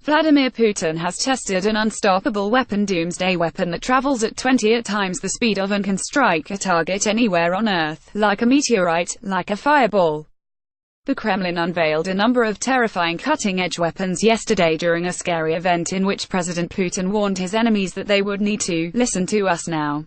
Vladimir Putin has tested an unstoppable weapon, doomsday weapon that travels at 20 times the speed of and can strike a target anywhere on Earth, like a meteorite, like a fireball. The Kremlin unveiled a number of terrifying cutting-edge weapons yesterday during a scary event in which President Putin warned his enemies that they would need to listen to us now.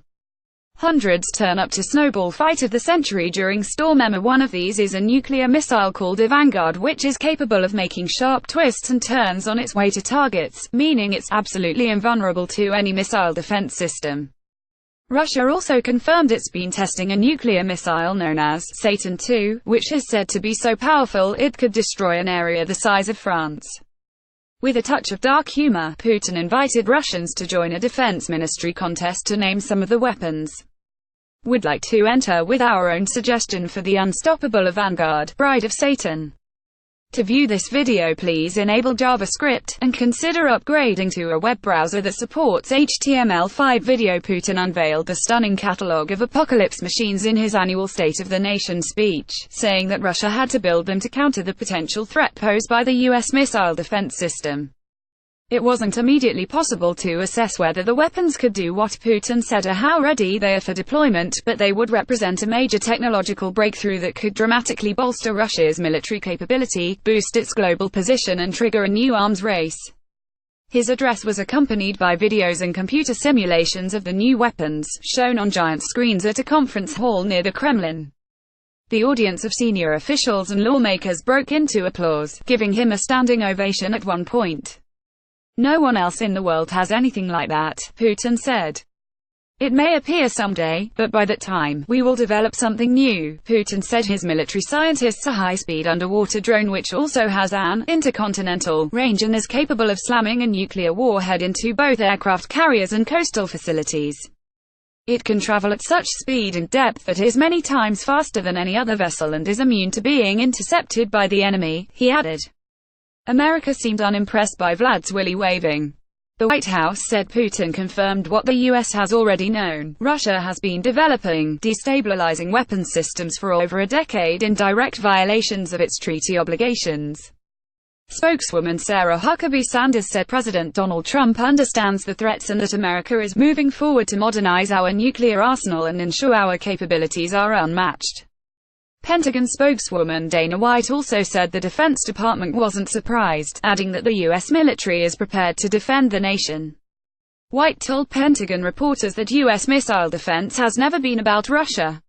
Hundreds turn up to snowball fight of the century during Storm Emma. One of these is a nuclear missile called Avangard, which is capable of making sharp twists and turns on its way to targets, meaning it's absolutely invulnerable to any missile defense system. Russia also confirmed it's been testing a nuclear missile known as Satan II, which is said to be so powerful it could destroy an area the size of France. With a touch of dark humor, Putin invited Russians to join a defense ministry contest to name some of the weapons. Would like to enter with our own suggestion for the unstoppable Avangard, Bride of Satan. To view this video, please enable JavaScript, and consider upgrading to a web browser that supports HTML5. Video. Putin unveiled the stunning catalogue of apocalypse machines in his annual State of the Nation speech, saying that Russia had to build them to counter the potential threat posed by the US missile defense system. It wasn't immediately possible to assess whether the weapons could do what Putin said or how ready they are for deployment, but they would represent a major technological breakthrough that could dramatically bolster Russia's military capability, boost its global position and trigger a new arms race. His address was accompanied by videos and computer simulations of the new weapons, shown on giant screens at a conference hall near the Kremlin. The audience of senior officials and lawmakers broke into applause, giving him a standing ovation at one point. "No one else in the world has anything like that," Putin said. "It may appear someday, but by that time, we will develop something new." Putin said his military scientists a high-speed underwater drone which also has an intercontinental range and is capable of slamming a nuclear warhead into both aircraft carriers and coastal facilities. It can travel at such speed and depth that it is many times faster than any other vessel and is immune to being intercepted by the enemy, he added. America seemed unimpressed by Vlad's willy waving. The White House said Putin confirmed what the US has already known. Russia has been developing, destabilizing weapons systems for over a decade in direct violations of its treaty obligations. Spokeswoman Sarah Huckabee Sanders said President Donald Trump understands the threats and that America is moving forward to modernize our nuclear arsenal and ensure our capabilities are unmatched. Pentagon spokeswoman Dana White also said the Defense Department wasn't surprised, adding that the U.S. military is prepared to defend the nation. White told Pentagon reporters that U.S. missile defense has never been about Russia.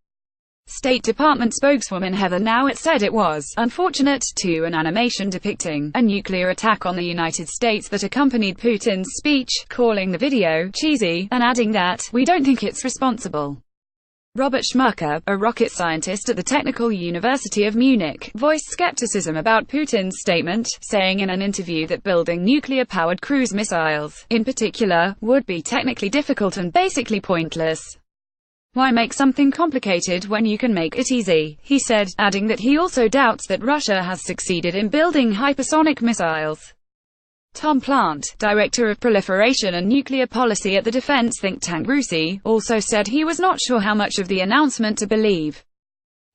State Department spokeswoman Heather Nauert said it was unfortunate to an animation depicting a nuclear attack on the United States that accompanied Putin's speech, calling the video cheesy, and adding that, "We don't think it's responsible." Robert Schmucker, a rocket scientist at the Technical University of Munich, voiced skepticism about Putin's statement, saying in an interview that building nuclear-powered cruise missiles, in particular, would be technically difficult and basically pointless. "Why make something complicated when you can make it easy?" he said, adding that he also doubts that Russia has succeeded in building hypersonic missiles. Tom Plant, director of proliferation and nuclear policy at the defense think tank RUSI, also said he was not sure how much of the announcement to believe.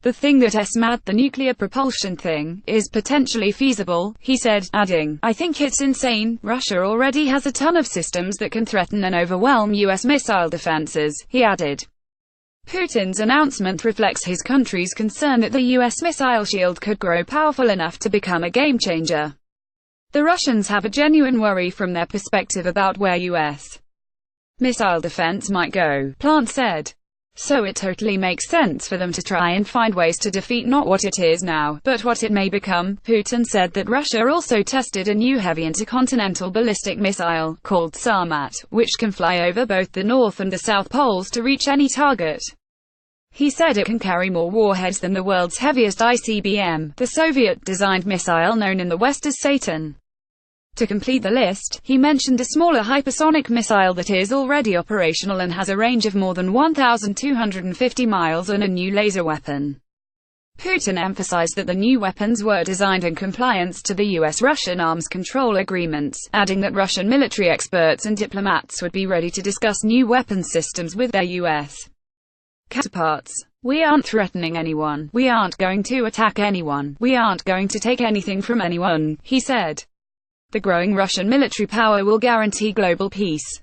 "The thing that SMAD, the nuclear propulsion thing, is potentially feasible," he said, adding, "I think it's insane. Russia already has a ton of systems that can threaten and overwhelm US missile defenses," he added. Putin's announcement reflects his country's concern that the US missile shield could grow powerful enough to become a game-changer. The Russians have a genuine worry from their perspective about where US missile defense might go, Plant said. "So it totally makes sense for them to try and find ways to defeat not what it is now, but what it may become." Putin said that Russia also tested a new heavy intercontinental ballistic missile, called Sarmat, which can fly over both the North and the South Poles to reach any target. He said it can carry more warheads than the world's heaviest ICBM, the Soviet-designed missile known in the West as Satan. To complete the list, he mentioned a smaller hypersonic missile that is already operational and has a range of more than 1,250 miles and a new laser weapon. Putin emphasized that the new weapons were designed in compliance to the US-Russian arms control agreements, adding that Russian military experts and diplomats would be ready to discuss new weapons systems with their US counterparts. "We aren't threatening anyone. We aren't going to attack anyone. We aren't going to take anything from anyone," he said. The growing Russian military power will guarantee global peace.